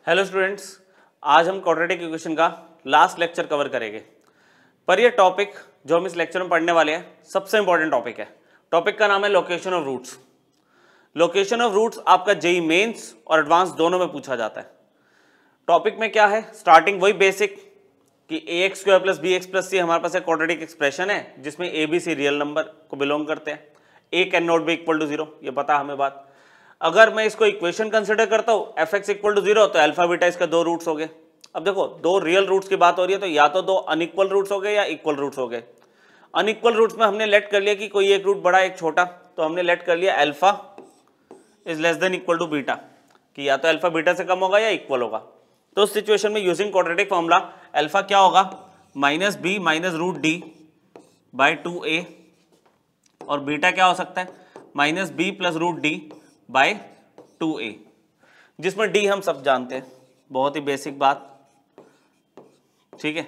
Hello students, आज हम quadratic equation का लास्ट लेक्चर कवर करेंगे। पर ये टॉपिक जो हम इस लेक्चर में पढ़ने वाले हैं सबसे इंपॉर्टेंट टॉपिक है। टॉपिक का नाम है location of roots. Location of roots आपका जेईई मेंस और एडवांस दोनों में पूछा जाता है। टॉपिक में क्या है, स्टार्टिंग वही बेसिक कि ax square plus b x plus c हमारे पास एक क्वाड्रेटिक एक्सप्रेशन है जिसमें a b c real number को बिलोंग करते हैं। A can not be equal to zero, ये पता हमें बात। अगर मैं इसको इक्वेशन कंसिडर करता हूँ f x equal to zero तो अल्फा बीटा इसका दो रूट्स हो गए। अब देखो दो रियल रूट्स की बात हो रही है तो या तो दो अनइक्वल रूट्स हो गए या इक्वल रूट्स हो गए। अनइक्वल रूट्स में हमने लेट कर लिया कि कोई एक रूट बड़ा एक छोटा, तो हमने लेट कर लिया alpha is less than equal to beta, कि या तो अल्फा बीटा से कम होगा या इक्वल होगा। तो उस सिचुएशन में यूजिंग क्वाड्रेटिक फॉर्मूला अल्फा क्या होगा, minus b minus root d by 2a, और बीटा क्या हो सकता है minus b plus root d by 2a, जिसमें d हम सब जानते हैं, बहुत ही बेसिक बात। ठीक है,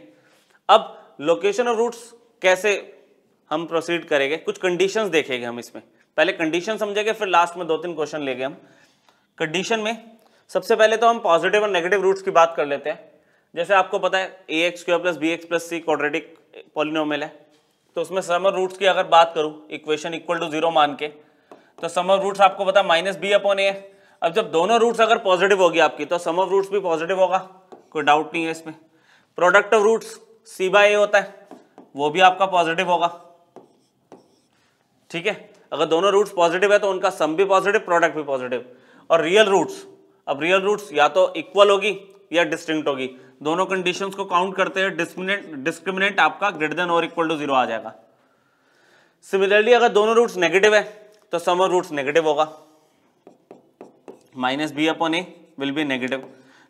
अब लोकेशन ऑफ रूट्स कैसे हम प्रोसीड करेंगे, कुछ कंडीशंस देखेंगे हम इसमें। पहले कंडीशन समझेंगे, फिर लास्ट में 2-3 क्वेश्चन लेंगे हम। कंडीशन में सबसे पहले तो हम पॉजिटिव और नेगेटिव रूट्स की बात कर लेते हैं। जैसे आपको पता है a x square plus b x plus c quadratic polynomial है, तो उसमें सम ऑफ रूट्स की अगर बात करूं इक्वेशन इक्वल टू जीरो मान के, तो सम ऑफ रूट्स आपको पता माइनस बी अपॉन ए है। अब जब दोनों रूट्स अगर पॉजिटिव होगी आपकी तो सम ऑफ रूट्स भी पॉजिटिव होगा, कोई डाउट नहीं है इसमें। Product of roots c by a होता है, वो भी आपका पॉजिटिव होगा। ठीक है, अगर दोनों रूट्स पॉजिटिव है तो उनका सम भी पॉजिटिव, प्रोडक्ट भी पॉजिटिव। और रियल रूट्स, अब रियल रूट्स या तो इक्वल होगी या डिस्टिंक्ट होगी, दोनों कंडीशंस को काउंट करते हैं डिस्क्रिमिनेंट आपका ग्रेटर देन और इक्वल टू जीरो आ जाएगा। सिमिलरली अगर दोनों रूट्स नेगेटिव है तो सम ऑफ रूट्स नेगेटिव होगा, minus b upon a will be negative.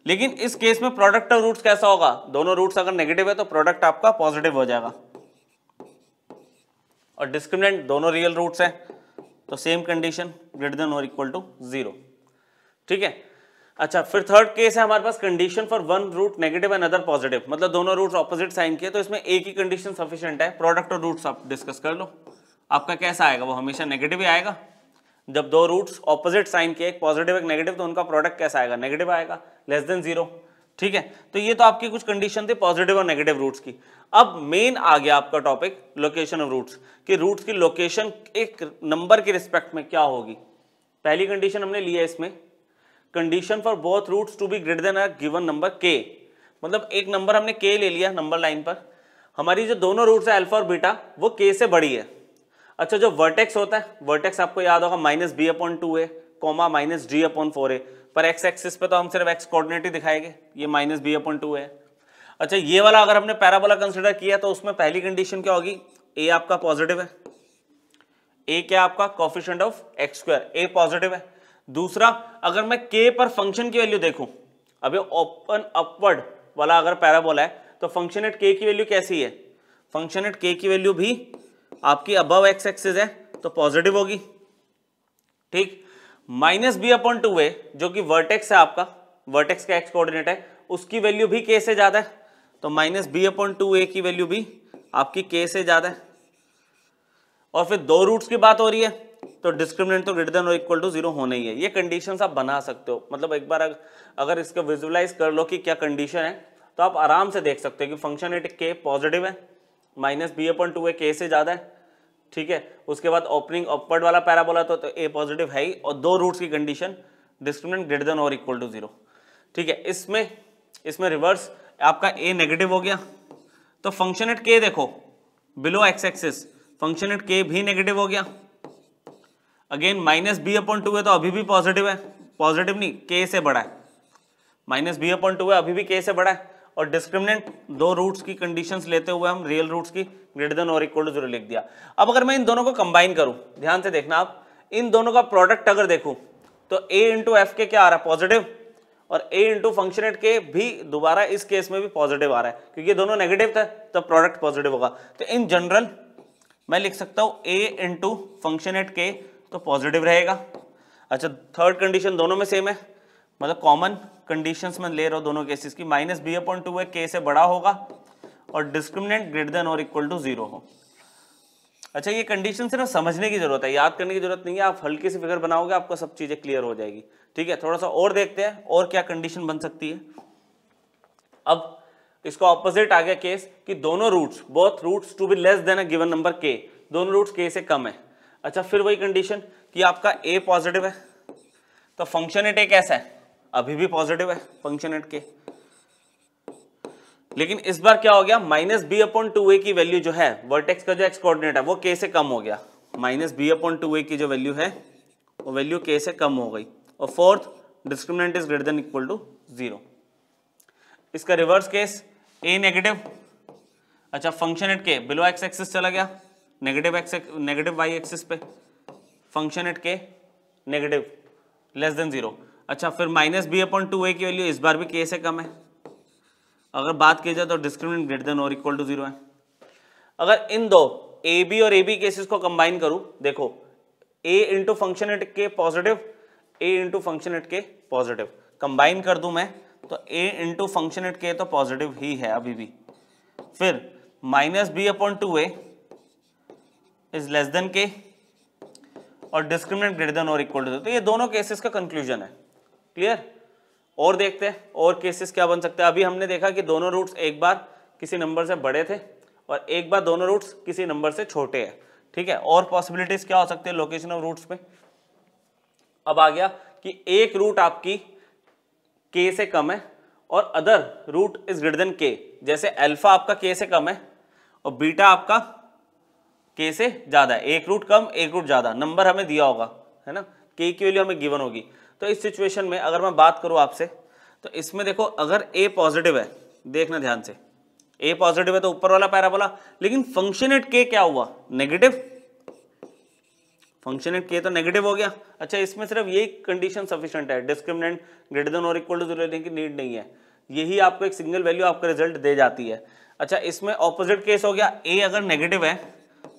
लेकिन इस केस में प्रोडक्ट ऑफ रूट्स कैसा होगा, दोनों रूट्स अगर नेगेटिव है तो प्रोडक्ट आपका पॉजिटिव हो जाएगा। और डिस्क्रिमिनेंट दोनों रियल रूट्स है तो सेम कंडीशन ग्रेटर देन और इक्वल टू जीरो। ठीक है, अच्छा फिर थर्ड केस है हमारे पास condition for one root negative and other positive, मतलब दोनों रूट्स ऑपोजिट साइन के, तो इसमें एक ही कंडीशन सफिशिएंट है। प्रोडक्ट ऑफ रूट्स आप डिस्कस कर लो, आपका कैसा आएगा, वो हमेशा नेगेटिव ही आएगा। जब दो रूट्स ऑपोजिट साइन के, एक पॉजिटिव एक नेगेटिव, तो उनका प्रोडक्ट कैसा आएगा, नेगेटिव आएगा, लेस देन जीरो। ठीक है, तो ये तो आपकी कुछ कंडीशन थी पॉजिटिव और नेगेटिव रूट्स की। अब मेन आ गया आपका टॉपिक लोकेशन ऑफ रूट्स, कि रूट्स की लोकेशन एक नंबर के रिस्पेक्ट में क्या होगी। पहली कंडीशन हमने ली है इसमें, condition for both roots to be greater than a given number k, मतलब एक नंबर हमने k ले लिया नंबर लाइन पर, हमारी जो दोनों रूट्स है अल्फा और बीटा वो k से बड़ी है। अच्छा जो वर्टेक्स होता है, वर्टेक्स आपको याद होगा minus b upon 2a comma minus d upon 4a, पर एक्स एक्सिस पे तो हम सिर्फ एक्स कोऑर्डिनेट ही दिखाएंगे, ये माइनस बी अपॉन 2a है। अच्छा ये वाला अगर हमने पैराबोला कंसिडर किया तो उसमें पहली कंडीशन क्या होगी, a आपका पॉजिटिव है, a क्या आपका coefficient of x square, a positive है। दूसरा अगर मैं k पर फंक्शन की वैल्यू देखूं, अभी ओपन अपवर्ड वाला अगर पैराबोला है तो फंक्शन एट k की वैल्यू कैसी है, फंक्शन एट k की वैल्यू भी आपकी अबव एक्स एक्सिस है तो पॉजिटिव होगी। ठीक, माइनस बी अपॉन 2a जो कि वर्टेक्स है आपका, वर्टेक्स का एक्स कोऑर्डिनेट है, उसकी वैल्यू भी k से ज्यादा है, तो माइनस बी अपॉन 2a की वैल्यू भी आपकी k से ज्यादा है। और फिर दो रूट्स की बात हो रही है तो डिस्क्रिमिनेंट तो ग्रेटर देन और इक्वल टू जीरो होना ही है। ये कंडीशंस आप बना सकते हो, मतलब एक बार अगर इसको विजुअलाइज कर लो कि क्या कंडीशन है तो आप आराम से देख सकते हो कि फंक्शन एट k पॉजिटिव है, minus b upon 2a k से ज्यादा है। ठीक है, उसके बाद ओपनिंग अपवर्ड वाला पैराबोला तो a पॉजिटिव है ही, और दो रूट्स की कंडीशन डिस्क्रिमिनेंट ग्रेटर देन और इक्वल टू जीरो। ठीक है, इसमें रिवर्स आपका a नेगेटिव हो गया तो फंक्शन एट k देखो below x axis, function at k भी नेगेटिव हो गया। Again minus b upon 2a तो अभी भी पॉजिटिव है, पॉजिटिव नहीं k से बड़ा है, माइनस बी अपॉन 2a अभी भी k से बड़ा है। और डिस्क्रिमिनेंट दो रूट्स की कंडीशंस लेते हुए हम रियल रूट्स की ग्रेटर देन और इक्वल टू जीरो लिख दिया। अब अगर मैं इन दोनों को कंबाइन करूं, ध्यान से देखना आप, इन दोनों का प्रोडक्ट अगर देखूं तो a इंटू एफ के क्या आ रहा है, पॉजिटिव, और a इंटू फंक्शन एट के भी दोबारा इस केस में भी पॉजिटिव आ रहा है, क्योंकि दोनों नेगेटिव था तो प्रोडक्ट पॉजिटिव होगा। तो इन जनरल मैं लिख सकता हूं a इंटू फंक्शन एट के तो पॉजिटिव रहेगा। अच्छा थर्ड कंडीशन दोनों में सेम है, मतलब कॉमन कंडीशंस में ले रहा हूं दोनों केसेस की, minus b upon 2a k से बड़ा होगा और डिस्क्रिमिनेंट ग्रेटर देन और इक्वल टू जीरो हो। अच्छा, ये कंडीशन सिर्फ समझने की जरूरत है, याद करने की जरूरत नहीं है। आप हल्की सी फिगर बनाओगे आपको सब चीजें क्लियर हो जाएगी। ठीक है, थोड़ा सा और देखते हैं और क्या कंडीशन बन सकती है। अब इसको ऑपोजिट आ गया केस कि दोनों roots, both roots to be less than a given number k, दोनों रूट्स k से कम है। अच्छा, फिर वही कंडीशन कि आपका a पॉजिटिव है तो फंक्शन एट a कैसा है, अभी भी पॉजिटिव है फंक्शन एट k, लेकिन इस बार क्या हो गया, minus b upon two a की वैल्यू जो है वर्टेक्स का जो एक्स कोऑर्डिनेट है वो k से कम हो गया। Minus b upon two a की जो वैल्यू है वो वैल्यू k से कम हो गई। और fourth, discriminant is greater than equal to 0। इसका रिवर्स केस a नेगेटिव, अच्छा function at k below x axis चला गया, नेगेटिव वाई एक्सिस पे, function at k negative less than 0। अच्छा, फिर minus b upon two a की value इस बार भी k से कम है। अगर बात की जाए तो डिस्क्रिमिनेंट ग्रेटर देन और इक्वल टू 0 है। अगर इन दो ए बी और ए बी केसेस को कंबाइन करूं, देखो a into function at k positive, a into function at k positive, combine कर दूं मैं तो a into function at k तो पॉजिटिव ही है अभी भी। फिर minus b upon two a is less than k और डिस्क्रिमिनेंट ग्रेटर देन और इक्वल टू 0। तो ये दोनों केसेस का कंक्लूजन है। क्लियर? और देखते हैं और केसेस क्या बन सकते हैं। अभी हमने देखा कि दोनों रूट्स एक बार किसी नंबर से बड़े थे और एक बार दोनों रूट्स किसी नंबर से छोटे हैं। ठीक है, और पॉसिबिलिटीज क्या हो सकती है लोकेशन ऑफ रूट्स पे। अब आ गया कि एक रूट आपकी k से कम है और other root is greater than k, जैसे अल्फा आपका k से कम है और बीटा आपका k से ज्यादा है। एक रूट कम एक रूट ज्यादा, नंबर हमें दिया होगा है ना, k की वैल्यू हमें गिवन होगी। तो इस सिचुएशन में अगर मैं बात करूं आपसे तो इसमें देखो अगर a पॉजिटिव है, देखना ध्यान से, a पॉजिटिव है तो ऊपर वाला पैराबोला, लेकिन फंक्शन एट k क्या हुआ, नेगेटिव, फंक्शन एट k तो नेगेटिव हो गया। अच्छा, इसमें सिर्फ यही कंडीशन सफिशिएंट है, डिस्क्रिमिनेंट ग्रेटर देन और इक्वल टू 0 लेने की नीड नहीं है, यही आपको एक सिंगल वैल्यू आपका रिजल्ट दे जाती है। अच्छा, इसमें ऑपोजिट केस हो गया, a अगर नेगेटिव है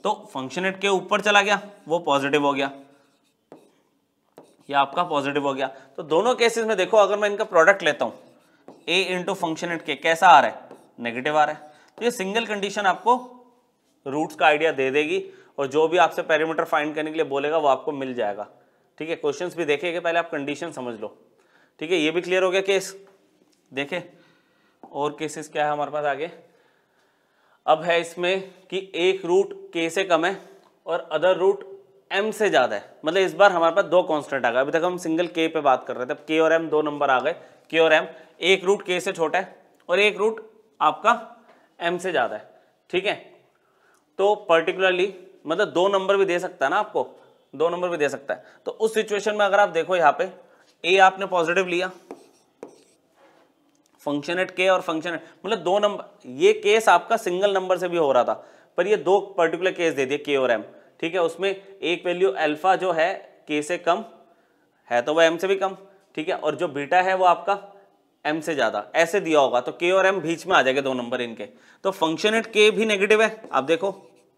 तो फंक्शन एट k ऊपर चला गया, वो पॉजिटिव हो गया, ये आपका पॉजिटिव हो गया। तो दोनों केसेस में देखो अगर मैं इनका प्रोडक्ट लेता हूं a into function at k कैसा आ रहा है, नेगेटिव आ रहा है। तो ये सिंगल कंडीशन आपको रूट्स का आइडिया दे देगी और जो भी आपसे पैरामीटर फाइंड करने के लिए बोलेगा वो आपको मिल जाएगा। ठीक है, क्वेश्चंस भी देखेंगे, पहले आप कंडीशन समझ लो। ठीक है, ये भी क्लियर हो गया केस। देखे और केसेस क्या है हमारे पास आगे। अब है इसमें कि एक रूट k से कम है और अदर रूट m से ज्यादा है, मतलब इस बार हमारे पास दो कांस्टेंट आ गए। अभी तक हम सिंगल k पे बात कर रहे थे, अब k और m दो नंबर आ गए, k और m, एक रूट k से छोटा है और एक रूट आपका m से ज्यादा है। ठीक है, तो पर्टिकुलरली मतलब दो नंबर भी दे सकता है ना, आपको दो नंबर भी दे सकता है। तो उस सिचुएशन में अगर आप देखो यहाँ पे a आपने पॉजिटिव लिया, फंक्शन एट k और फंक्शन एट, मतलब दो नंबर, ये केस आपका सिंगल नंबर से भी हो रहा था पर ये दो पर्टिकुलर केस दे दिए k और m। ठीक है, उसमें एक वैल्यू अल्फा जो है k से कम है तो वह m से भी कम, ठीक है, और जो बीटा है वो आपका m से ज्यादा, ऐसे दिया होगा तो k और m बीच में आ जाएंगे दो नंबर इनके। तो फंक्शन एट k भी नेगेटिव है, आप देखो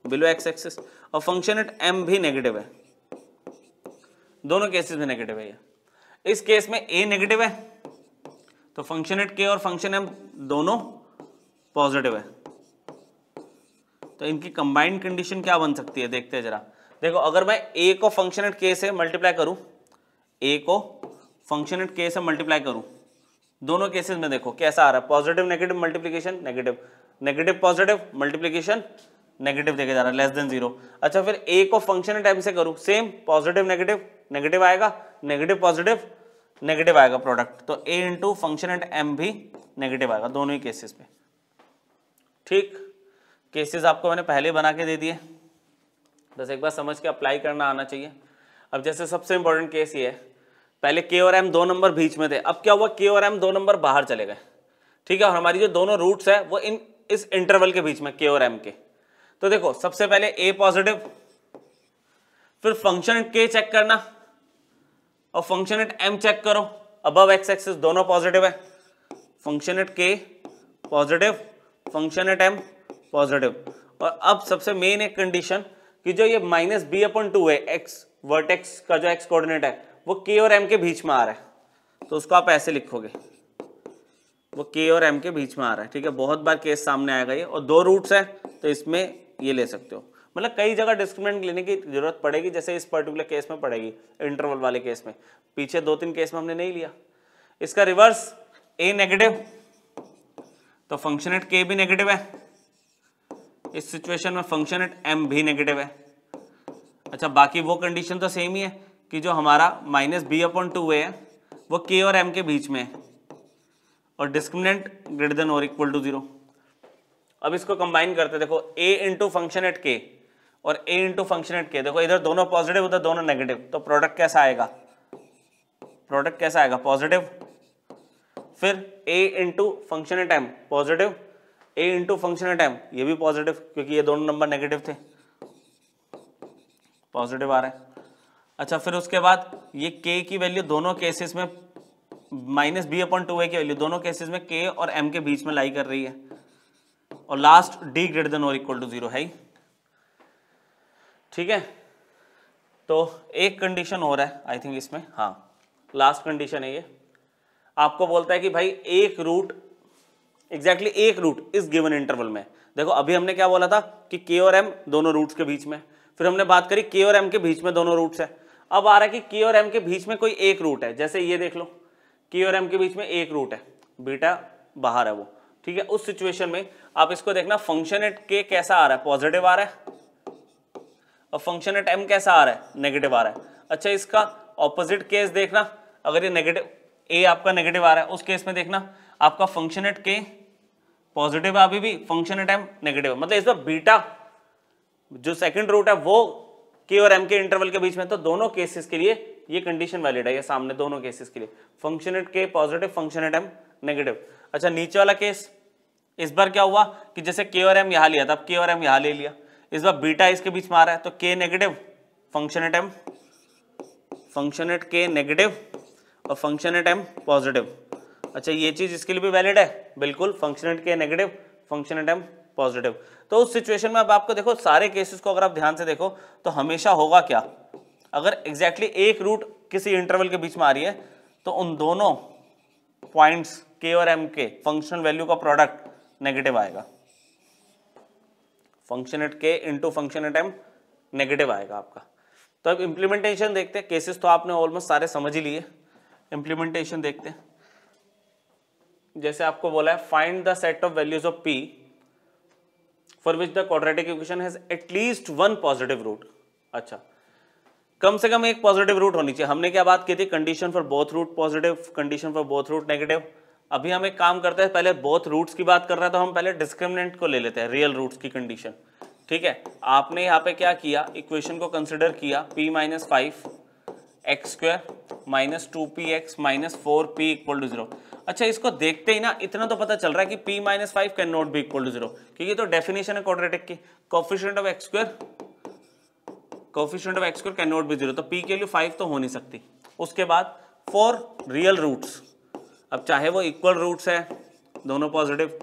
बिलो एक्स एक्सिस, और फंक्शन एट m भी नेगेटिव है, दोनों केसेस में नेगेटिव है। इस केस में a नेगेटिव है तो फंक्शन एट k और फंक्शन m दोनों पॉजिटिव है। तो इनकी कंबाइंड कंडीशन क्या बन सकती है देखते हैं जरा। देखो अगर मैं a को फंक्शन एट k से मल्टीप्लाई करूं, a को फंक्शन एट k से मल्टीप्लाई करूं, दोनों केसेस में देखो कैसा आ रहा है, positive negative multiplication negative, negative positive multiplication negative देखे जा रहा है, लेस देन 0। अच्छा, फिर a को फंक्शन एट m से करूं, सेम पॉजिटिव नेगेटिव, नेगेटिव आएगा, नेगेटिव पॉजिटिव नेगेटिव आएगा प्रोडक्ट, तो a into function eight m भी नेगेटिव आएगा दोनों ही केसेस में। ठीक, केसेस आपको मैंने पहले बना के दे दिए, बस एक बार समझ के अप्लाई करना आना चाहिए। अब जैसे सबसे इंपॉर्टेंट केस ये है, पहले k और m दो नंबर बीच में थे, अब क्या हुआ k और m दो नंबर बाहर चले गए। ठीक है, और हमारी जो दोनों रूट्स है वो इस इंटरवल के बीच में k और m के। तो देखो सबसे पहले a पॉजिटिव, फिर फंक्शन एट k चेक करना और फंक्शन एट m चेक करो, अबव एक्स एक्सिस दोनों पॉजिटिव है, function at k positive, function at m positive. और अब सबसे मेन एक कंडीशन कि जो ये माइनस बी अपॉन टू है, एक्स वर्टेक्स का जो एक्स कोऑर्डिनेट है वो k और m के बीच में आ रहा है, तो उसको आप ऐसे लिखोगे, वो k और m के बीच में आ रहा है। ठीक है, बहुत बार केस सामने आएगा ये, और दो रूट्स है तो इसमें ये ले सकते हो, मतलब कई जगह डिस्क्रिमिनेंट लेने की जरूरत पड़ेगी, जैसे इस पर्टिकुलर केस में पड़ेगी, इंटरवल वाले केस में। पीछे 2-3 केस में हमने नहीं लिया। इसका रिवर्स a नेगेटिव, तो फंक्शन एट k भी नेगेटिव है। इस सिचुएशन में फंक्शन एट m भी नेगेटिव है। अच्छा, बाकी वो कंडीशन तो सेम ही है कि जो हमारा -b/2a है वो k और m के बीच में है और डिस्क्रिमिनेंट ग्रेटर देन और इक्वल टू 0। अब इसको कंबाइन करते, देखो a into function at k और a into function at k, देखो इधर दोनों पॉजिटिव उधर दोनों नेगेटिव, तो प्रोडक्ट कैसा आएगा? प्रोडक्ट कैसा आएगा? पॉजिटिव। फिर a into function eight m positive, a into function eight m ये भी पॉजिटिव, क्योंकि ये दोनों नंबर नेगेटिव थे, पॉजिटिव आ रहा है। अच्छा, फिर उसके बाद ये k की वैल्यू दोनों केसेस में -b/2a की वैल्यू दोनों केसेस में k और m के बीच में लाई कर रही है, और लास्ट d ग्रेटर देन और इक्वल टू 0 है ही। ठीक है, तो एक कंडीशन हो रहा है आई थिंक इसमें, हाँ लास्ट कंडीशन है ये। आपको बोलता है कि भाई एक रूट, एग्जैक्टली एक रूट इस गिवन इंटरवल में। देखो अभी हमने क्या बोला था कि k और m दोनों रूट्स के बीच में, फिर हमने बात करी k और m के बीच में दोनों रूट्स है। अब आ रहा है कि k और m के बीच में कोई एक रूट है, जैसे ये देख लो k और m के बीच में एक रूट है, बीटा बाहर है वो। ठीक है, उस सिचुएशन में आप इसको देखना, फंक्शन एट k कैसा आ रहा है? पॉजिटिव आ रहा है, और फंक्शन एट m कैसा आ रहा है? नेगेटिव आ रहा है। अच्छा, इसका ऑपोजिट केस देखना, अगर ये नेगेटिव a आपका नेगेटिव आ रहा है, उस केस में देखना आपका फंक्शन एट k पॉजिटिव है अभी भी, फंक्शन एट m नेगेटिव, मतलब इस बार बीटा जो सेकंड रूट है वो k और m के इंटरवल के बीच में, तो दोनों केसेस के लिए ये कंडीशन वैलिड है, ये सामने दोनों केसेस के लिए, function at k positive, function at m negative. अच्छा, नीचे वाला केस, इस बार क्या हुआ कि जैसे k और m यहां लिया था, अब k और m यहां ले लिया, इस बार बीटा इसके बीच में आ रहा है, तो k negative, function at m, function at k negative और फंक्शन एट m पॉजिटिव। अच्छा, ये चीज इसके लिए भी वैलिड है, बिल्कुल, function at k negative, function at m positive. तो उस सिचुएशन में अब आपको देखो सारे केसेस को अगर आप ध्यान से देखो तो हमेशा होगा क्या, अगर एग्जैक्टली एक रूट किसी इंटरवल के बीच में आ रही है तो उन दोनों पॉइंट्स k और m के फंक्शनल वैल्यू का प्रोडक्ट नेगेटिव आएगा, function at k into function eight m negative आएगा आपका। तो अब इंप्लीमेंटेशन देखते हैं, केसेस तो आपने ऑलमोस्ट सारे समझ ही लिए, इंप्लीमेंटेशन देखते हैं। जैसे आपको बोला है find the set of values of p for which the quadratic equation has at least one positive root. अच्छा, कम से कम एक पॉजिटिव रूट होनी चाहिए। हमने क्या बात की थी? Condition for both root positive, condition for both root negative. अभी हम एक काम करते हैं, पहले बोथ रूट्स की बात कर रहे हैं तो हम पहले डिस्क्रिमिनेंट को ले लेते हैं, रियल रूट्स की कंडीशन। ठीक है, आपने यहाँ पे क्या किया, इक्वेशन को कंसिडर किया p - 5 x² - 2px - 4p = 0। अच्छा, इसको देखते ही ना इतना तो पता चल रहा है कि p - 5 can not be equal to 0, क्योंकि तो डेफिनेशन है क्वाड्रेटिक की, coefficient of x² can not be 0, तो p के लिए 5 तो हो नहीं सकती। उसके बाद फॉर रियल रूट्स, अब चाहे वो इक्वल रूट्स है दोनों पॉजिटिव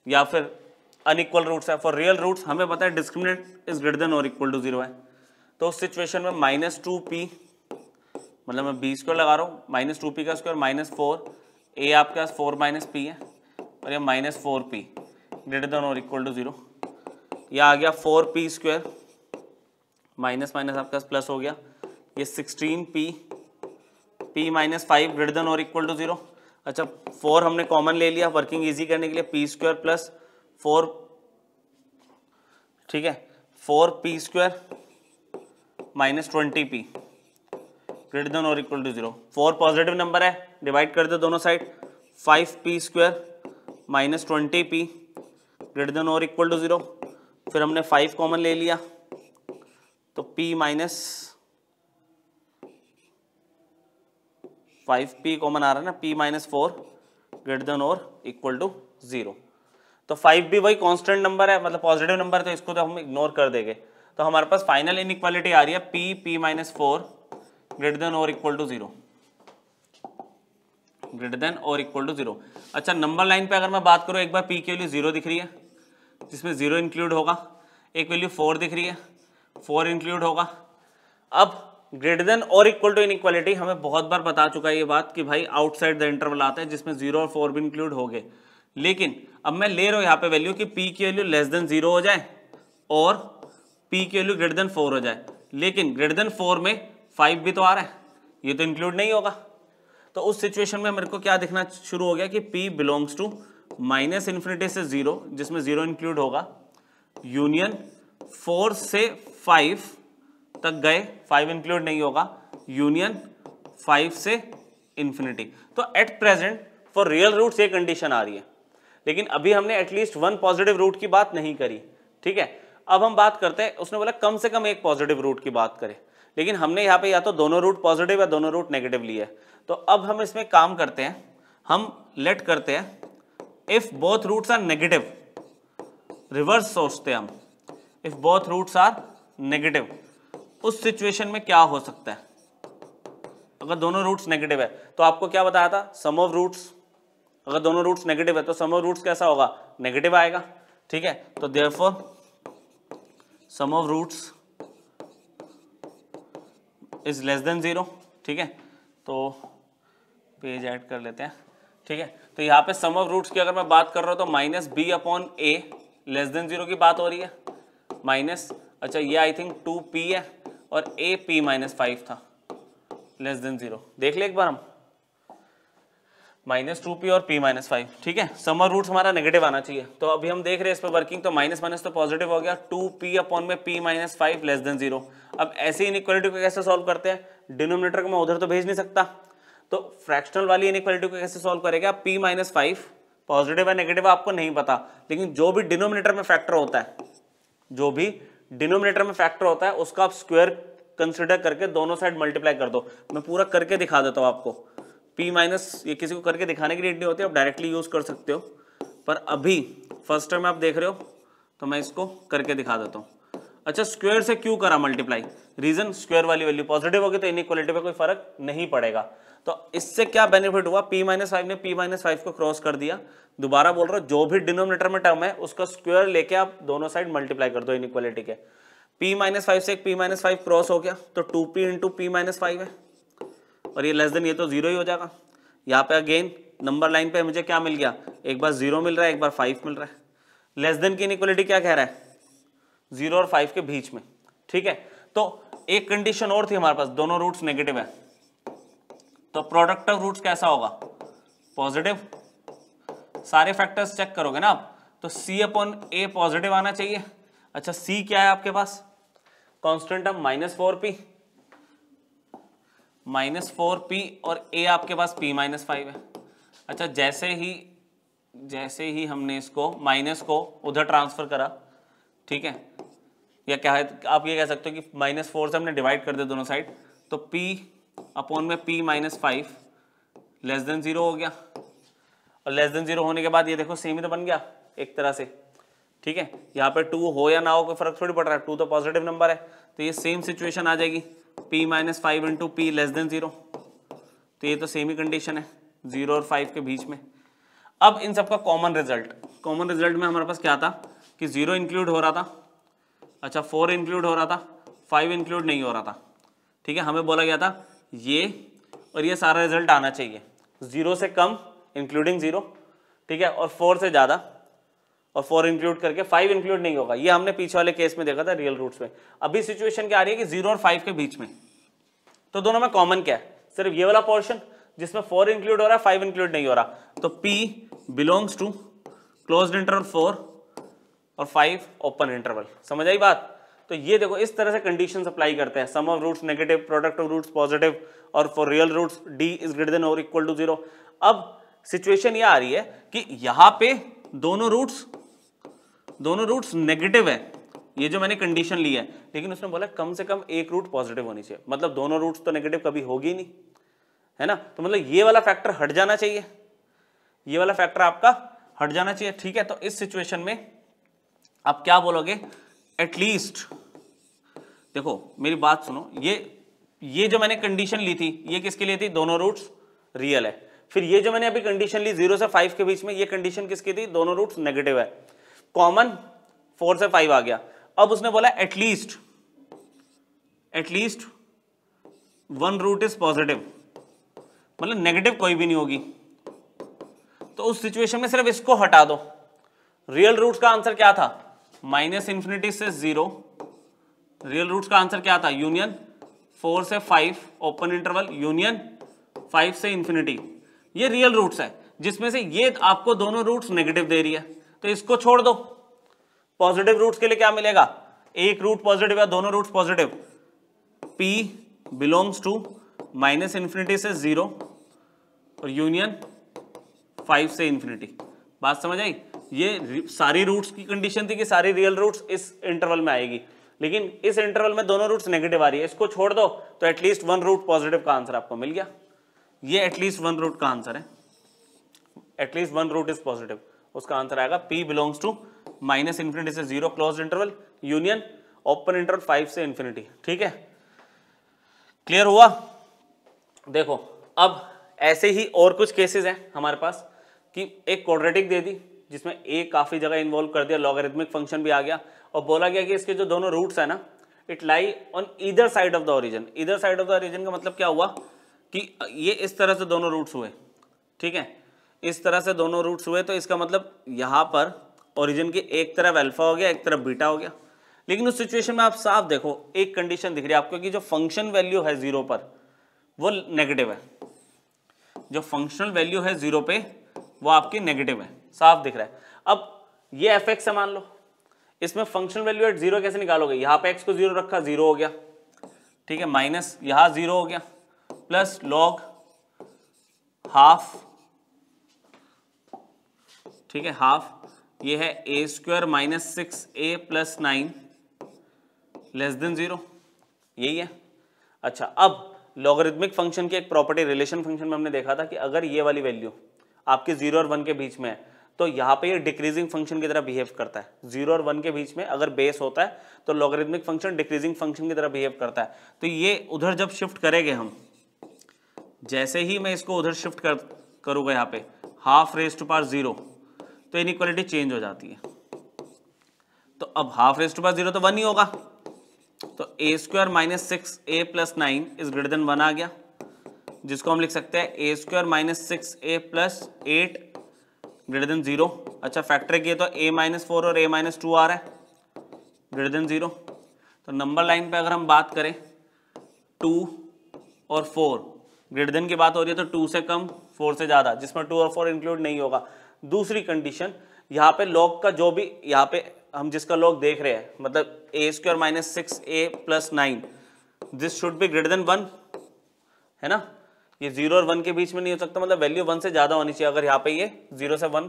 या फिर अनइक्वल रूट्स है, फॉर रियल रूट्स हमें पता है डिस्क्रिमिनेंट इज ग्रेटर देन और इक्वल टू 0 है। तो उस सिचुएशन में -2p, मतलब मैं b² लगा रहा हूँ, -2p का स्क्वायर -4, a आपके पास 4 - p है और ये -4p ग्रेटर देन और इक्वल टू 0। यह आ गया 4p² माइनस माइनस आपके पास प्लस हो गया, ये 16p, p - 5 ग्रेटर देन और इक्वल टू 0। अच्छा, 4 हमने कॉमन ले लिया वर्किंग इजी करने के लिए, p² प्लस 4, ठीक है, 4p² - 20p ग्रेटर देन और इक्वल टू 0। 4 पॉजिटिव नंबर है, डिवाइड कर दो दोनों side, 5p² - 20p greater than और इक्वल टू 0। फिर हमने 5 कॉमन ले लिया तो p - 5p कॉमन आ रहा है ना, p - 4 ग्रेटर देन और इक्वल टू 0। तो 5 भी वही कांस्टेंट नंबर है, मतलब पॉजिटिव नंबर है, तो इसको तो हम इग्नोर कर देंगे। तो हमारे पास फाइनल इनइक्वालिटी आ रही है p - 4 ग्रेटर देन और इक्वल टू 0, ग्रेटर देन और इक्वल टू 0। अच्छा, नंबर लाइन पे अगर मैं बात करूं, एक बार p की वैल्यू 0 दिख रही है जिसमें 0 इंक्लूड होगा, एक वैल्यू 4 दिख रही है, 4 इंक्लूड होगा। अब ग्रेटर देन और इक्वल टू इनइक्वालिटी हमें बहुत बार बता चुका है ये बात कि भाई आउटसाइड द इंटरवल आता है जिसमें 0 और 4 भी इंक्लूड हो गए। लेकिन अब मैं ले रहा हूं यहाँ पे वैल्यू कि p की वैल्यू लेस देन 0 हो जाए और p की वैल्यू ग्रेटर देन 4 हो जाए, लेकिन ग्रेटर देन 4 में 5 भी तो आ रहा है, ये तो इंक्लूड नहीं होगा। तो उस सिचुएशन में मेरे को क्या दिखना शुरू हो गया कि p belongs to minus infinity से 0, जिसमें 0 इंक्लूड होगा, यूनियन 4 से 5 तक गए, 5 इंक्लूड नहीं होगा, यूनियन 5 से इंफिनिटी। तो at present for real roots ये कंडीशन आ रही है, लेकिन अभी हमने एटलीस्ट वन पॉजिटिव रूट की बात नहीं करी, ठीक है। अब हम बात करते हैं, उसने बोला कम से कम एक पॉजिटिव रूट की बात करें, लेकिन हमने यहाँ पे या तो दोनों रूट पॉजिटिव या दोनों रूट नेगेटिव लिए है। तो अब हम इसमें काम करते हैं, हम लेट करते हैं if both roots are negative, reverse सोचते हैं हम, if both roots are negative, उस सिचुएशन में क्या हो सकता है। अगर दोनों रूट्स नेगेटिव है तो आपको क्या बताया था, सम ऑफ रूट्स, अगर दोनों रूट्स नेगेटिव है तो सम ऑफ रूट्स कैसा होगा, नेगेटिव आएगा, ठीक है। तो therefore sum of roots is less than 0, ठीक है। तो पेज ऐड कर लेते हैं, ठीक है। तो यहाँ पे सम ऑफ रूट्स की अगर मैं बात कर रहा हूँ तो माइनस बी अपॉन ए लेस देन 0 की बात हो रही है, माइनस, अच्छा ये आई थिंक 2p है और a p माइनस 5 था, लेस देन 0, देख ले एक बार हम, माइनस 2p और p माइनस 5, ठीक है। सम ऑफ रूट्स हमारा नेगेटिव आना चाहिए, तो अभी हम देख रहे हैं इस पर वर्किंग, तो माइनस माइनस तो पॉजिटिव हो गया, 2p अपॉन में p माइनस 5 लेस देन 0। अब ऐसी इनइक्वालिटी को कैसे सॉल्व करते हैं, डिनोमिनेटर को मैं उधर तो भेज नहीं सकता, तो फ्रैक्शनल वाली इनइक्वालिटी को कैसे सॉल्व करेगा, p माइनस 5 पॉजिटिव है नेगेटिव आपको नहीं पता, लेकिन जो भी डिनोमिनेटर में फैक्टर होता है, जो भी डिनोमिनेटर में फैक्टर होता है उसका आप स्क्वायर कंसिडर करके दोनों साइड मल्टीप्लाई कर दो। मैं पूरा करके दिखा देता हूँ आपको, p माइनस, ये किसी को करके दिखाने की नीड नहीं होती, आप डायरेक्टली यूज कर सकते हो, पर अभी फर्स्ट टाइम आप देख रहे हो तो मैं इसको करके दिखा देता हूँ। अच्छा, स्क्वायर से क्यों करा मल्टीप्लाई, रीजन स्क्वायर वाली वैल्यू पॉजिटिव होगी तो इनइक्वालिटी पे कोई फर्क नहीं पड़ेगा। तो इससे क्या बेनिफिट हुआ, p माइनस 5 ने p माइनस 5 को क्रॉस कर दिया। दोबारा बोल रहा हूँ, जो भी डिनोमिनेटर में टर्म है उसका स्क्वायर लेके आप दोनों साइड मल्टीप्लाई कर दो इनइक्वालिटी के। p माइनस 5 से p माइनस 5 क्रॉस हो गया तो 2p इंटू p माइनस 5 है, और ये लेस देन, ये तो 0 ही हो जाएगा। यहाँ पे अगेन नंबर लाइन पे मुझे क्या मिल गया, एक बार 0 मिल रहा है, एक बार 5 मिल रहा है। लेस देन की इनइक्वालिटी क्या कह रहा है, 0 और 5 के बीच में, ठीक है। तो एक कंडीशन और थी हमारे पास, दोनों रूट्स नेगेटिव है, तो प्रोडक्ट ऑफ रूट्स कैसा होगा, पॉजिटिव। सारे फैक्टर्स चेक करोगे ना आप, तो c अपॉन a पॉजिटिव आना चाहिए। अच्छा, c क्या है आपके पास, कांस्टेंट टर्म माइनस 4p और a आपके पास p माइनस 5 है। अच्छा, जैसे ही हमने इसको माइनस को उधर ट्रांसफर करा, ठीक है, या क्या है, आप ये कह सकते हो कि माइनस 4 से हमने डिवाइड कर दिया दोनों साइड, तो p अपॉन में p माइनस 5 लेस देन 0 हो गया, और लेस देन 0 होने के बाद ये देखो सेम ही तो बन गया एक तरह से, ठीक है। यहाँ पे 2 हो या ना हो कोई फर्क थोड़ी पड़ रहा है, 2 तो पॉजिटिव नंबर है, तो ये सेम सिचुएशन आ जाएगी, p minus 5 into P less than 0, तो ये तो सेम ही कंडीशन है 0 और 5 के बीच में। अब इन सबका कॉमन रिजल्ट में हमारे पास क्या था कि 0 इंक्लूड हो रहा था, अच्छा 4 इंक्लूड हो रहा था, 5 इंक्लूड नहीं हो रहा था, ठीक है। हमें बोला गया था ये और ये सारा रिजल्ट आना चाहिए, 0 से कम इंक्लूडिंग 0, ठीक है, और 4 से ज़्यादा, और 4 इंक्लूड करके 5 इंक्लूड नहीं होगा। ये हमने पीछे वाले केस में देखा था रियल रूट्स में। अभी सिचुएशन क्या आ रही है कि 0 और 5 के बीच में, तो दोनों में कॉमन क्या है, सिर्फ ये वाला पोर्शन जिसमें 4 इंक्लूड हो रहा है, 5 इंक्लूड नहीं हो रहा, तो p belongs to closed interval 4 और 5 ओपन इंटरवल। समझ आई बात। तो ये देखो इस तरह से कंडीशन अप्लाई करते हैं, sum of roots negative, product of roots positive, और for real roots d is greater than और इक्वल टू 0। अब सिचुएशन ये आ रही है कि यहाँ पे दोनों रूट्स नेगेटिव है, ये जो मैंने कंडीशन ली है, लेकिन उसने बोला कम से कम एक रूट पॉजिटिव होनी चाहिए, मतलब दोनों रूट्स तो नेगेटिव कभी होगी नहीं, है ना। तो मतलब ये वाला फैक्टर हट जाना चाहिए, ये वाला फैक्टर आपका हट जाना चाहिए, ठीक है। तो इस सिचुएशन में आप क्या बोलोगे, एटलीस्ट देखो मेरी बात सुनो, ये जो मैंने कंडीशन ली थी ये किसके लिए थी, दोनों रूट्स रियल है। फिर ये जो मैंने अभी कंडीशन ली 0 से 5 के बीच में, ये कंडीशन किसकी थी, दोनों रूट्स नेगेटिव है, कॉमन 4 से 5 आ गया। अब उसने बोला at least one root is positive, मतलब नेगेटिव कोई भी नहीं होगी, तो उस सिचुएशन में सिर्फ इसको हटा दो। रियल रूट्स का आंसर क्या था, माइनस इंफिनिटी से 0 रियल रूट्स का आंसर क्या था, यूनियन 4 से 5 ओपन इंटरवल यूनियन 5 से इंफिनिटी। ये रियल रूट्स है जिसमें से ये आपको दोनों रूट्स नेगेटिव दे रही है, तो इसको छोड़ दो। पॉजिटिव रूट्स के लिए क्या मिलेगा, एक रूट पॉजिटिव या दोनों roots positive, P belongs to minus infinity से 0 और यूनियन 5 से इंफिनिटी। बात समझ आई? ये सारी रूट्स की कंडीशन थी कि सारी रियल रूट्स इस इंटरवल में आएगी, लेकिन इस इंटरवल में दोनों रूट्स नेगेटिव आ रही है, इसको छोड़ दो तो एटलीस्ट वन रूट पॉजिटिव का आंसर आपको मिल गया। ये एटलीस्ट वन रूट का आंसर है, at least one root is positive, उसका आंसर आएगा P belongs to minus infinity से 0 closed interval union open interval 5 से इंफिनिटी। ठीक है, क्लियर हुआ? देखो अब ऐसे ही और कुछ केसेस हैं हमारे पास कि एक क्वाड्रेटिक दे दी जिसमें a काफी जगह इन्वॉल्व कर दिया, लॉगरिथमिक फंक्शन भी आ गया और बोला गया कि इसके जो दोनों रूट्स है ना, it lie on either side of the origin. Either side of the origin का मतलब क्या हुआ कि ये इस तरह से दोनों रूट्स हुए, ठीक है, इस तरह से दोनों रूट्स हुए, तो इसका मतलब यहाँ पर ओरिजिन की एक तरफ अल्फा हो गया, एक तरफ बीटा हो गया। लेकिन उस सिचुएशन में आप साफ देखो एक कंडीशन दिख रही है आपको कि जो फंक्शन वैल्यू है 0 पर वो नेगेटिव है, जो फंक्शनल वैल्यू है 0 पे वो आपकी नेगेटिव है, साफ दिख रहा है। अब ये fx है मान लो, इसमें फंक्शनल वैल्यू एट 0 कैसे निकालोगे, यहाँ पे x को 0 रखा, 0 हो गया, ठीक है, माइनस यहाँ 0 हो गया, प्लस लॉग हाफ, ठीक है, हाफ, ये है a square minus 6a plus 9 less than 0, यही है। अच्छा, अब लॉगरिथमिक फंक्शन की एक प्रॉपर्टी रिलेशन फंक्शन में हमने देखा था कि अगर ये वाली वैल्यू आपके 0 और 1 के बीच में है तो यहाँ पे ये डिक्रीजिंग फंक्शन की तरह बिहेव करता है। 0 और 1 के बीच में अगर बेस होता है तो लॉगरिथमिक फंक्शन डिक्रीजिंग फंक्शन की तरह बिहेव करता है। तो ये उधर जब शिफ्ट करेंगे हम, जैसे ही मैं इसको उधर शिफ्ट करूँगा यहाँ पे हाफ रेज टू पावर 0, तो इनइक्वालिटी चेंज हो जाती है। तो अब हाफ रेज टू पावर 0 तो 1 ही होगा, तो a square minus 6a plus 9 is greater then 1 आ गया, जिसको हम लिख सकते हैं a square minus 6a plus 8 greater than 0। अच्छा, फैक्टर किए तो a माइनस 4 और a माइनस 2 आ रहा है ग्रेटर देन 0। तो नंबर लाइन पे अगर हम बात करें 2 और 4 ग्रेटर देन की बात हो रही है तो 2 से कम 4 से ज़्यादा, जिसमें 2 और 4 इंक्लूड नहीं होगा। दूसरी कंडीशन यहाँ पे लॉग का जो भी यहाँ पे हम जिसका लॉग देख रहे हैं, मतलब a square minus 6a plus 9, this should be greater then 1, है ना। ये 0 और 1 के बीच में नहीं हो सकता, मतलब वैल्यू 1 से ज़्यादा होनी चाहिए अगर यहाँ पे ये 0 से 1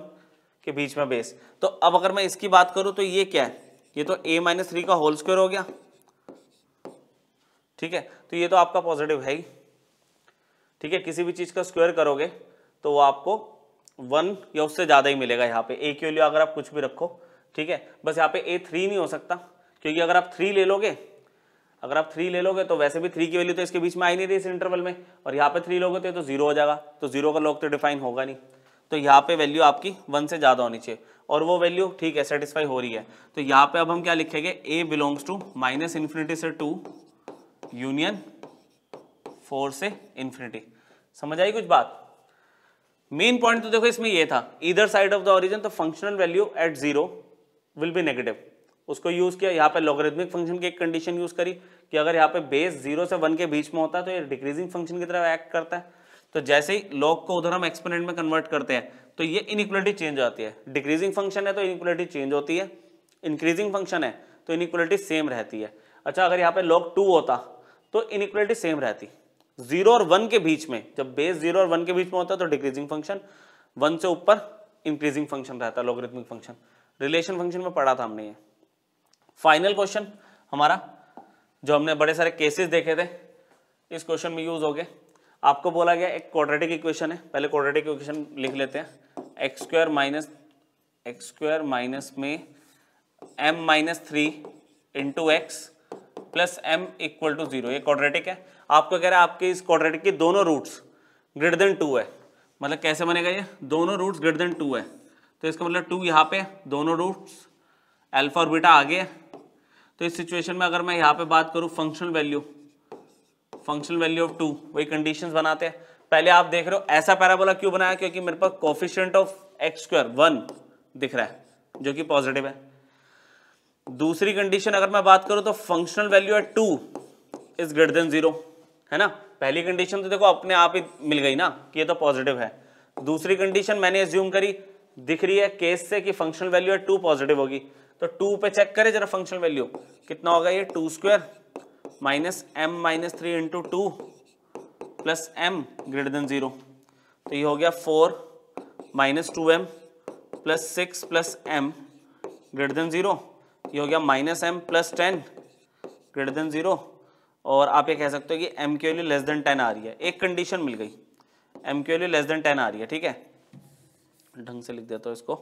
के बीच में बेस। तो अब अगर मैं इसकी बात करूँ तो ये क्या है, ये तो a माइनस 3 का होल स्क्वायर हो गया, ठीक है, तो ये तो आपका पॉजिटिव है ही, ठीक है। किसी भी चीज़ का स्क्वायर करोगे तो वो आपको 1 या उससे ज़्यादा ही मिलेगा। यहाँ पे a की वैल्यू अगर आप कुछ भी रखो, ठीक है, बस यहाँ पे a 3 नहीं हो सकता, क्योंकि अगर आप 3 ले लोगे, अगर आप 3 ले लोगे तो वैसे भी 3 की वैल्यू तो इसके बीच में आई नहीं रही इस इंटरवल में, और यहाँ पे 3 लोगे तो ये तो 0 हो जाएगा, तो 0 का लॉग तो डिफाइन होगा नहीं। तो यहाँ पे वैल्यू आपकी 1 से ज़्यादा होनी चाहिए, और वो वैल्यू ठीक है सेटिस्फाई हो रही है। तो यहाँ पे अब हम क्या लिखेंगे, a belongs to minus infinity से 2 यूनियन 4 से इन्फिनिटी। समझ आई कुछ बात? मेन पॉइंट तो देखो इसमें ये था, either side of the origin, तो functional value at 0 will be negative, उसको यूज किया। यहाँ पे लॉगरिथमिक फंक्शन की एक कंडीशन यूज करी कि अगर यहाँ पे बेस 0 से 1 के बीच में होता है तो ये डिक्रीजिंग फंक्शन की तरह एक्ट करता है। तो जैसे ही लॉग को उधर हम एक्सपोनेंट में कन्वर्ट करते हैं तो ये इनइक्वालिटी चेंज हो जाती है। डिक्रीजिंग फंक्शन है तो इनइक्वालिटी चेंज होती है, इंक्रीजिंग फंक्शन है तो इनइक्वालिटी सेम रहती है। अच्छा, अगर यहाँ पे लॉग 2 होता तो इनइक्वालिटी सेम रहती। 0 और 1 के बीच में, जब बेस 0 और 1 के बीच में होता है तो डिक्रीजिंग फंक्शन, 1 से ऊपर इंक्रीजिंग फंक्शन रहता है, लॉगरिथमिक फंक्शन। रिलेशन फंक्शन में पढ़ा था हमने ये। फाइनल क्वेश्चन हमारा जो हमने बड़े सारे केसेस देखे थे, इस क्वेश्चन में यूज हो गए। आपको बोला गया एक क्वाड्रेटिक इक्वेशन है, पहले क्वाड्रेटिक इक्वेशन लिख लेते हैं। एक्स स्क्वायर माइनस में m minus 3 into x plus m equal to 0, ये क्वाड्रेटिक है। आपको कह रहा है आपके इस क्वाड्रेटिक के दोनों रूट्स ग्रेटर देन 2 है, मतलब कैसे बनेगा ये, दोनों रूट्स ग्रेटर देन 2 है, तो इसका मतलब 2 यहाँ पे, दोनों रूट्स अल्फा और बीटा आगे है। तो इस सिचुएशन में अगर मैं यहाँ पे बात करूँ फंक्शनल वैल्यू ऑफ 2, वही कंडीशंस बनाते हैं। पहले आप देख रहे हो ऐसा पैराबोला क्यों बनाया, क्योंकि मेरे पास कोफिशिएंट ऑफ एक्स स्क्वायर 1 दिख रहा है जो कि पॉजिटिव है। दूसरी कंडीशन अगर मैं बात करूं तो functional value at 2 is greater than 0, है ना। पहली कंडीशन तो देखो अपने आप ही मिल गई ना कि ये तो पॉजिटिव है। दूसरी कंडीशन मैंने एज्यूम करी, दिख रही है केस से कि फंक्शनल वैल्यू एट 2 पॉजिटिव होगी, तो 2 पे चेक करें जरा फंक्शनल वैल्यू कितना होगा, ये 2 square minus m minus 3 into 2 plus m greater than 0, तो ये हो गया 4 minus 2m plus 6 plus m greater than 0, ये हो गया minus m plus 10 greater than 0, और आप ये कह सकते हो कि m की वैल्यू लेस देन 10 आ रही है। एक कंडीशन मिल गई, m की वैल्यू लेस देन 10 आ रही है, ठीक है। ढंग से लिख देता हूँ इसको,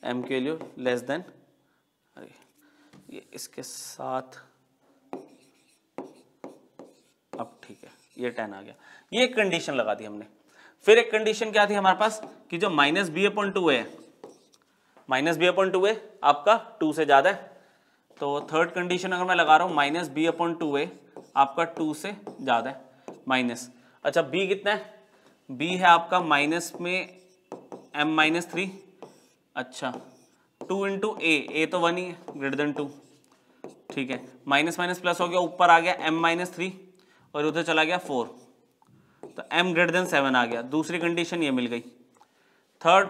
m की वैल्यू लेस देन, अरे ये इसके साथ अब ठीक है, ये 10 आ गया। ये एक कंडीशन लगा दी हमने। फिर एक कंडीशन क्या थी हमारे पास कि जो माइनस बी अपॉन 2 है, माइनस बी अपॉन 2 है आपका 2 से ज़्यादा है, तो थर्ड कंडीशन अगर मैं लगा रहा हूँ माइनस बी अपॉन 2 है आपका 2 से ज़्यादा है माइनस, अच्छा b कितना है, b है आपका माइनस में m माइनस 3, अच्छा 2 इंटू ए तो 1 ही है ग्रेटर देन 2, ठीक है। माइनस माइनस प्लस हो गया, ऊपर आ गया m माइनस 3 और उधर चला गया 4, तो m ग्रेटर देन 7 आ गया। दूसरी कंडीशन ये मिल गई। थर्ड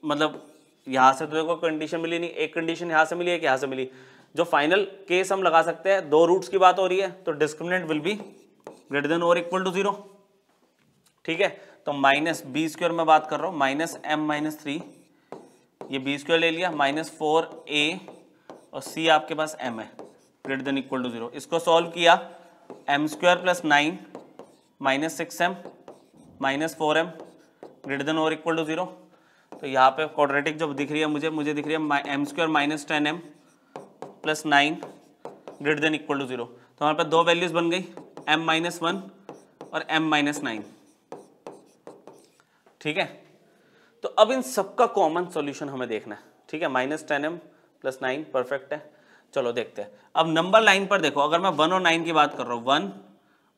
मतलब यहाँ से तो देखो कंडीशन मिली नहीं, एक कंडीशन यहाँ से मिली, एक यहाँ से मिली। जो फाइनल केस हम लगा सकते हैं, दो रूट्स की बात हो रही है तो discriminant will be greater than और इक्वल टू 0, ठीक है। तो माइनस बी स्क्वायर में बात कर रहा हूँ, माइनस m माइनस 3, ये बी स्क्वायर ले लिया, माइनस 4a और c आपके पास m है ग्रेटर देन इक्वल टू 0। इसको सॉल्व किया, m square plus 9 minus 6m minus 4m greater than और इक्वल टू 0, तो यहाँ पे क्वाड्रेटिक जब दिख रही है मुझे दिख रही है m square minus 10m plus 9 greater than equal to 0, तो हमारे पास दो वैल्यूज बन गई, m माइनस 1 और m माइनस 9, ठीक है। तो अब इन सबका कॉमन सॉल्यूशन हमें देखना है, ठीक है। माइनस 10m प्लस 9 परफेक्ट है, चलो देखते हैं। अब नंबर लाइन पर देखो, अगर मैं 1 और 9 की बात कर रहा हूँ, 1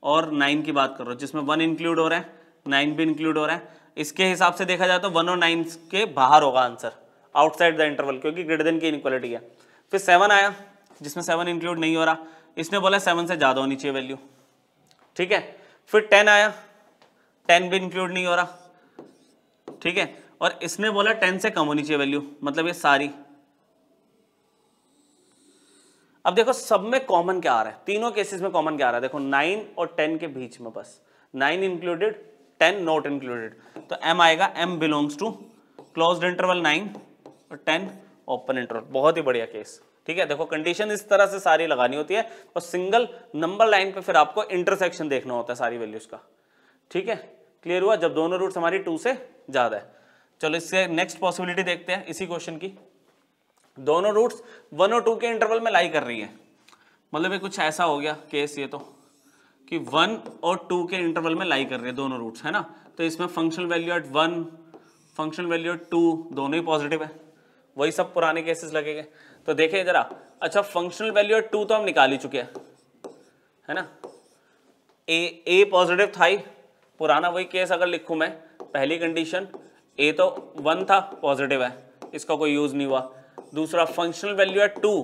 और 9 की बात कर रहा हूँ, जिसमें 1 इंक्लूड हो रहा है 9 भी इंक्लूड हो रहा है, इसके हिसाब से देखा जाए तो 1 और 9 के बाहर होगा आंसर, आउटसाइड द इंटरवल, क्योंकि ग्रेटर देन की इनइक्वालिटी है। फिर 7 आया जिसमें 7 इंक्लूड नहीं हो रहा, इसने बोला 7 से ज़्यादा होनी चाहिए वैल्यू, ठीक है। फिर 10 आया, 10 भी इंक्लूड नहीं हो रहा, ठीक है, और इसने बोला 10 से कम होनी चाहिए वैल्यू, मतलब ये सारी। अब देखो सब में कॉमन क्या आ रहा है, तीनों केसेस में कॉमन क्या आ रहा है, देखो 9 और 10 के बीच में बस 9 इंक्लूडेड 10 नॉट इंक्लूडेड, तो m आएगा, m belongs to closed interval 9 और 10 ओपन इंटरवल। बहुत ही बढ़िया केस, ठीक है। देखो कंडीशन इस तरह से सारी लगानी होती है और सिंगल नंबर लाइन पे फिर आपको इंटरसेक्शन देखना होता है सारी वैल्यूज का, ठीक है। क्लियर हुआ, जब दोनों रूट्स हमारी 2 से ज्यादा है। चलो इससे नेक्स्ट पॉसिबिलिटी देखते हैं इसी क्वेश्चन की। दोनों रूट्स 1 और 2 के इंटरवल में लाई कर रही है, मतलब ये कुछ ऐसा हो गया केस ये तो कि 1 और 2 के इंटरवल में लाई कर रहे हैं दोनों रूट्स, है ना। तो इसमें functional value at 1 functional value at 2 दोनों ही पॉजिटिव है, वही सब पुराने केसेस लगेंगे। तो देखिए जरा, अच्छा फंक्शनल वैल्यू एट 2 तो हम निकाल ही चुके हैं, है ना। ए पॉजिटिव था ही, पुराना वही केस अगर लिखूं मैं, पहली कंडीशन ए तो 1 था पॉजिटिव है, इसका कोई यूज नहीं हुआ। दूसरा फंक्शनल वैल्यू एट 2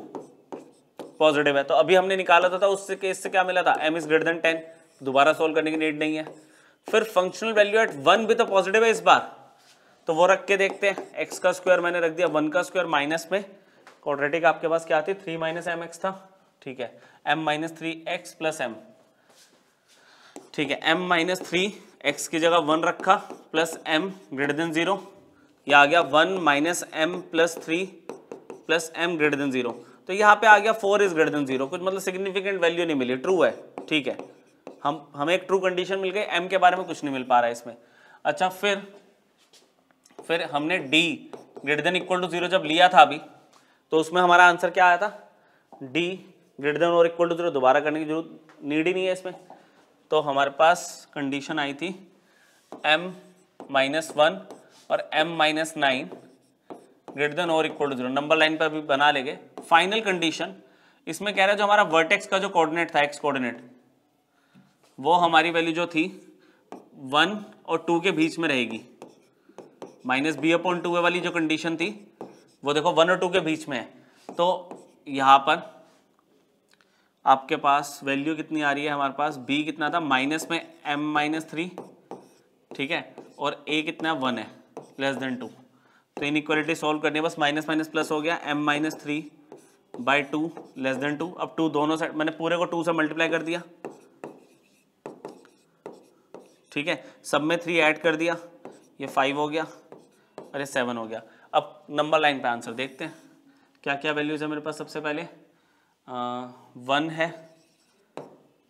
पॉजिटिव है, तो अभी हमने निकाला था उससे केस से क्या मिला था, m इज ग्रेटर देन 10, दोबारा सोल्व करने की नीड नहीं है। फिर फंक्शनल वैल्यू एट 1 भी तो पॉजिटिव है इस बार, तो वो रख के देखते हैं। x का स्क्वायर मैंने रख दिया, 1 का स्क्वायर माइनस में क्वाड्रेटिक आपके पास क्या थी, 3 माइनस एम एक्स था, ठीक है। m minus 3x plus m, ठीक है। m माइनस 3x की जगह 1 रखा प्लस m ग्रेटर देन 0, यह आ गया 1 minus m plus 3 plus m greater than 0, तो यहाँ पे आ गया 4 इज ग्रेटर देन 0, कुछ मतलब सिग्निफिकेंट वैल्यू नहीं मिली, ट्रू है, ठीक है। हमें एक ट्रू कंडीशन मिल गई, m के बारे में कुछ नहीं मिल पा रहा है इसमें। अच्छा फिर हमने d greater than equal to 0 जब लिया था अभी, तो उसमें हमारा आंसर क्या आया था, d ग्रेटर देन और इक्वल टू 0, दोबारा करने की जरूरत नीड ही नहीं है इसमें। तो हमारे पास कंडीशन आई थी m माइनस 1 और m माइनस 9 ग्रेटर देन और इक्वल टू 0, नंबर लाइन पर भी बना लेंगे। फाइनल कंडीशन इसमें कह रहा है जो हमारा वर्टेक्स का जो कोऑर्डिनेट था, एक्स कोऑर्डिनेट, वो हमारी वैल्यू जो थी 1 और 2 के बीच में रहेगी। माइनस बी अपॉन 2 वाली जो कंडीशन थी वो देखो 1 और 2 के बीच में है, तो यहाँ पर आपके पास वैल्यू कितनी आ रही है हमारे पास, b कितना था माइनस में m-3, ठीक है, और a कितना 1 है लेस देन 2। तो इनइक्वालिटी सॉल्व करनी है, बस माइनस माइनस प्लस हो गया, m-3/2 लेस देन 2। अब 2 दोनों साइड मैंने पूरे को 2 से मल्टीप्लाई कर दिया, ठीक है, सब में 3 ऐड कर दिया, ये 5 हो गया और ये 7 हो गया। अब नंबर लाइन पे आंसर देखते हैं क्या क्या वैल्यूज है मेरे पास। सबसे पहले 1 है,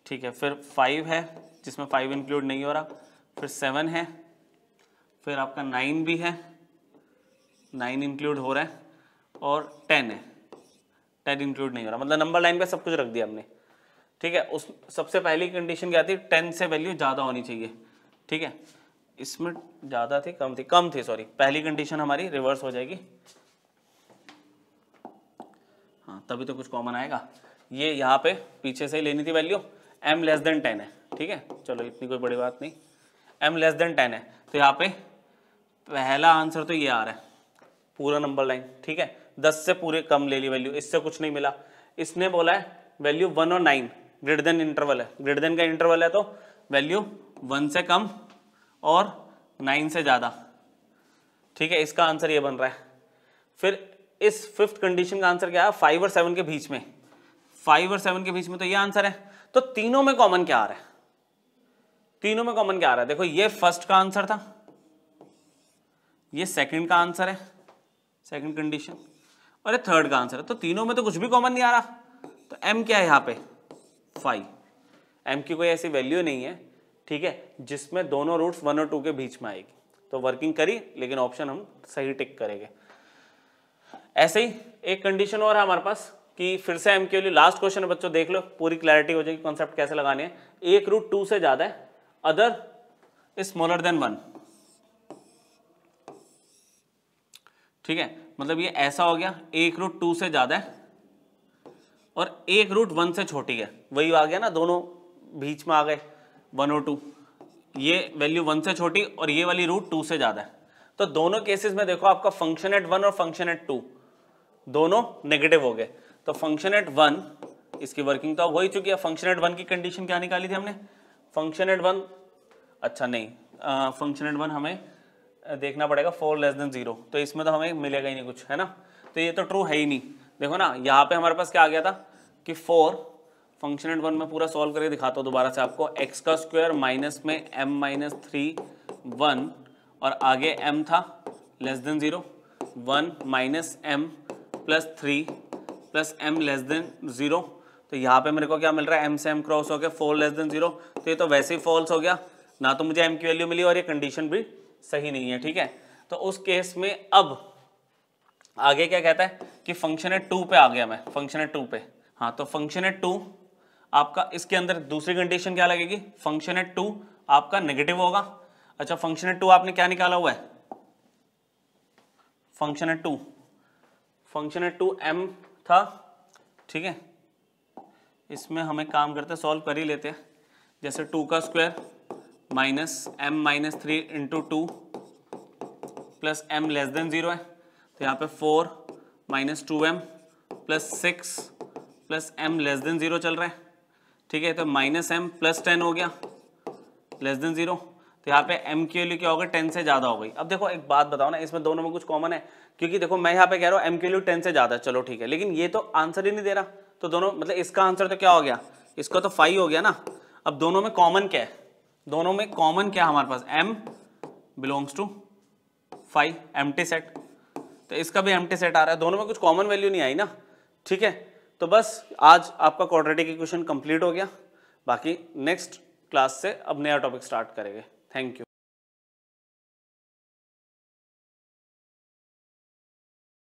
ठीक है, फिर 5 है जिसमें 5 इंक्लूड नहीं हो रहा, फिर 7 है, फिर आपका 9 भी है, 9 इंक्लूड हो रहा है, और 10 है, 10 इंक्लूड नहीं हो रहा। मतलब नंबर लाइन पे सब कुछ रख दिया हमने, ठीक है। उस सबसे पहली कंडीशन क्या थी, 10 से वैल्यू ज़्यादा होनी चाहिए, ठीक है। इसमें ज़्यादा थी कम थी सॉरी, पहली कंडीशन हमारी रिवर्स हो जाएगी, हाँ तभी तो कुछ कॉमन आएगा। ये यहाँ पे पीछे से ही लेनी थी वैल्यू, m लेस देन 10 है, ठीक है, चलो इतनी कोई बड़ी बात नहीं, m लेस देन 10 है, तो यहाँ पे पहला आंसर तो ये आ रहा है पूरा नंबर लाइन, ठीक है। 10 से पूरे कम ले ली वैल्यू, इससे कुछ नहीं मिला। इसने बोला है वैल्यू 1 और 9 ग्रेटर देन इंटरवल है, ग्रेटर देन का इंटरवल है तो वैल्यू 1 से कम और 9 से ज़्यादा, ठीक है, इसका आंसर ये बन रहा है। फिर इस फिफ्थ कंडीशन का आंसर क्या है, 5 और 7 के बीच में, 5 और 7 के बीच में, तो ये आंसर है। तो तीनों में कॉमन क्या आ रहा है, तीनों में कॉमन क्या आ रहा है, देखो ये फर्स्ट का आंसर था, ये सेकंड का आंसर है, सेकंड कंडीशन, और ये थर्ड का आंसर है। तो तीनों में तो कुछ भी कॉमन नहीं आ रहा, तो m क्या है यहाँ पे 5, m की कोई ऐसी वैल्यू नहीं है, ठीक है, जिसमें दोनों रूट्स 1 और 2 के बीच में आएगी। तो वर्किंग करी, लेकिन ऑप्शन हम सही टिक करेंगे। ऐसे ही एक कंडीशन और है हमारे पास कि फिर से m के लिए लास्ट क्वेश्चन है बच्चों, देख लो पूरी क्लैरिटी हो जाएगी कॉन्सेप्ट कैसे लगाने हैं। एक रूट 2 से ज्यादा है, अदर स्मॉलर देन 1, ठीक है, मतलब ये ऐसा हो गया, एक रूट 2 से ज्यादा है और एक रूट 1 से छोटी है, वही आ गया ना, दोनों बीच में आ गए 1 और 2, ये वैल्यू 1 से छोटी और ये वाली रूट 2 से ज्यादा है। तो दोनों केसेस में देखो आपका फंक्शन एट 1 और फंक्शन एट 2 दोनों नेगेटिव हो गए। तो फंक्शन एट 1 इसकी वर्किंग तो अब हो ही चुकी है। फंक्शन एट 1 की कंडीशन क्या निकाली थी हमने, फंक्शन एट 1, अच्छा नहीं, फंक्शन एट 1 हमें देखना पड़ेगा 4 लेस देन 0, तो इसमें तो हमें मिलेगा ही नहीं कुछ, है ना, तो ये तो ट्रू है ही नहीं। देखो ना यहाँ पे हमारे पास क्या आ गया था कि 4, फंक्शन एट 1 में पूरा सॉल्व करके दिखाता हूँ दोबारा से आपको, x का स्क्वायर माइनस में m-3 1 और आगे m था less than 0, 1 minus m plus 3 plus m less than 0। तो यहाँ पे मेरे को क्या मिल रहा है, m से m क्रॉस हो गया 4 लेस देन 0, तो ये तो वैसे ही फॉल्स हो गया ना, तो मुझे m की वैल्यू मिली और ये कंडीशन भी सही नहीं है, ठीक है। तो उस केस में अब आगे क्या कहता है कि फंक्शन एट 2 पे आ गया मैं, फंक्शन एट 2 पे, हाँ तो फंक्शन एट 2 आपका इसके अंदर दूसरी कंडीशन क्या लगेगी, फंक्शन एट 2 आपका नेगेटिव होगा। अच्छा फंक्शन एट 2 आपने क्या निकाला हुआ है, function at 2, function at 2 m था, ठीक है, इसमें हमें काम करते सॉल्व कर ही लेते हैं। जैसे 2 का square minus m-3 into 2 plus m less than 0 है, तो यहाँ पे 4 minus 2m plus 6 plus m less than 0 चल रहा है, ठीक है, तो माइनस m प्लस 10 हो गया लेस देन 0, तो यहाँ पे m की वैल्यू क्या होगा, 10 से ज़्यादा हो गई। अब देखो एक बात बताओ ना, इसमें दोनों में कुछ कॉमन है, क्योंकि देखो मैं यहाँ पे कह रहा हूँ m की वैल्यू 10 से ज़्यादा, चलो ठीक है, लेकिन ये तो आंसर ही नहीं दे रहा, तो दोनों मतलब इसका आंसर तो क्या हो गया, इसका तो 5 हो गया ना। अब दोनों में कॉमन क्या है, दोनों में कॉमन क्या है हमारे पास, m belongs to 5, empty set, तो इसका भी एम्प्टी सेट आ रहा है, दोनों में कुछ कॉमन वैल्यू नहीं आई ना, ठीक है। तो बस आज आपका क्वाड्रेटिक इक्वेशन कंप्लीट हो गया, बाकी नेक्स्ट क्लास से अब नया टॉपिक स्टार्ट करेंगे। Thank you.